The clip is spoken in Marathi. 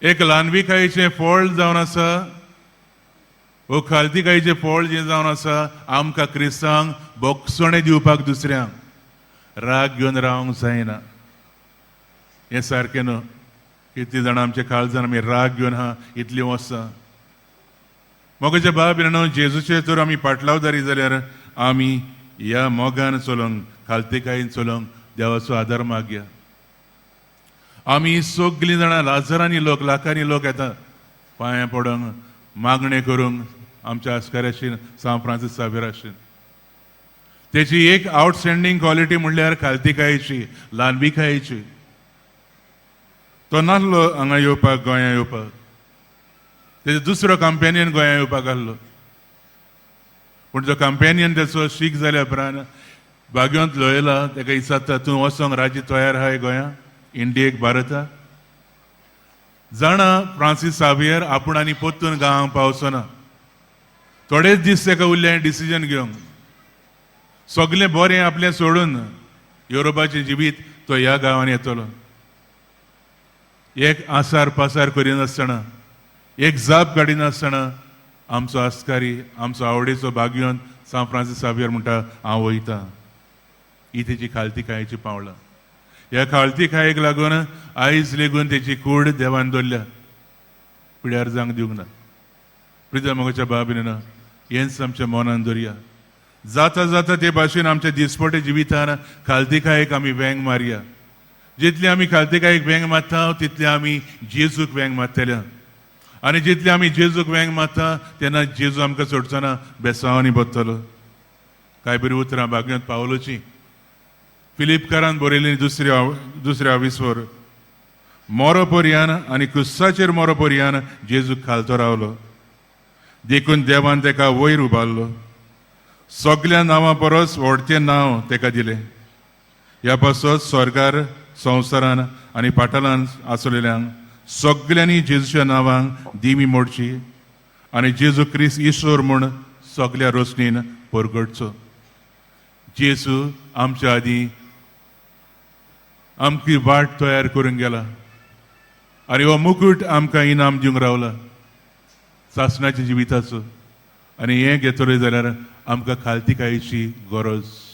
एक ल्हानविकायेचें फळ जावन आसा, वो खालतीकायेचें फळ जें जावन आसा, आमकां क्रिस्तांक बोगसणे दिवपाक दुसऱ्यांक राग घेवन रावंक जायना. हें सारकें न्हू. कितलीं जाणां आमच्या काळजान आमी राग घेवन आहा इतलीं वर्सां. मोगाच्या बाब भयणो, जेजूचे तर आमी पाटलावदारी जाल्यार आमी ह्या मोगान चलोवंक, खालतीकायेन चलोवंक देवाचो आदार मागया. आमी सगळीं जाणां लाजरांनी लोक, लाखांनी लोक येता पांयां पडोंक, मागणें करूंक आमच्या आस्काऱ्याशीन सांव फ्रांसीस सावेराशीन. तेची एक आवटस्टँडींग क्वॉलिटी म्हणल्यार खालतीकायेची, ल्हानविकायेची. तो नासलो हांगा येवपाक, गोंयां येवपाक. तेजो दुसरो कंपेनियन गोंयां येवपाक आहलो. पूण जो कंपेनियन तेचो शीक जाल्या उपरांत भाग्यवंत लोयला ताका विचारता, तूं वचोंक राज्य तयार आहाय गोंयां, इंडियेक, भारताक? जाणा फ्रांसीस सावेर आपूण आनी पोत्तून गांवांक पावचो ना. थोडेच दीस ताका उरले डिसिजन घेवंक. सगळें बरें आपलें सोडून युरोपाचें जिवीत तो ह्या गांवांत येतलो. एक आसार पासार करिनासतना, एक जाप काडिनासतना आमचो आस्कारी, आमचो आवडीचो भाग्यवंत सांव फ्रांसीस सावेर म्हणटा, हांव वयतां. ही तेची खालतीकायेची पावलां. ह्या खालतीकायेक लागून आयज लेगून तेची कूड देवान दवरल्या, पिड्यार जावंक दिवंक ना. प्रिय मोगाच्या बाब भयणीनो, हेंच आमच्या मनान दवरया. जाता जाता ते भाशेन आमच्या दिसपटे जिवितान खालतीकायेक आमी वेंग मारया. जितली आमी खालतीकायेक वेंग मारता तितले आमी जेजूक वेंग मारतले. आनी जितले आमी जेजूक वेंग मारता तेन्ना जेजू आमकां सोडचोना, बेसांवांनी बसतलो. कांय बरीं उतरां भाग्यवंत पावलोची फिलिपकारान बरयल्लीं दुसऱ्या विस्वर. मोरोपर्यान आनी क्रुसाचेर मोरोपर्यान जेजू खालतो रावलो. देखून देवान तेका वयर उबारलो. सगळ्या नांवां परस व्हडचें नांव तेका दिलें. ह्या पासत स्वर्गार, संवसारान आनी पातालान आसलेल्यांक सगळ्यांनी जेजूच्या नांवांक दिमी मोडची आनी जेजू क्रिस्त ईश्वर म्हूण सगळ्या रोशनीन परगटचो. जेजू आमच्या आदीं आमची वाट तयार करूंक गेला आनी हो मुकूट आमकां इनाम दिवंक रावला सासणाच्या जिविताचो. आनी हें घेतले जाल्यार आमकां खालतीकायेची गरज.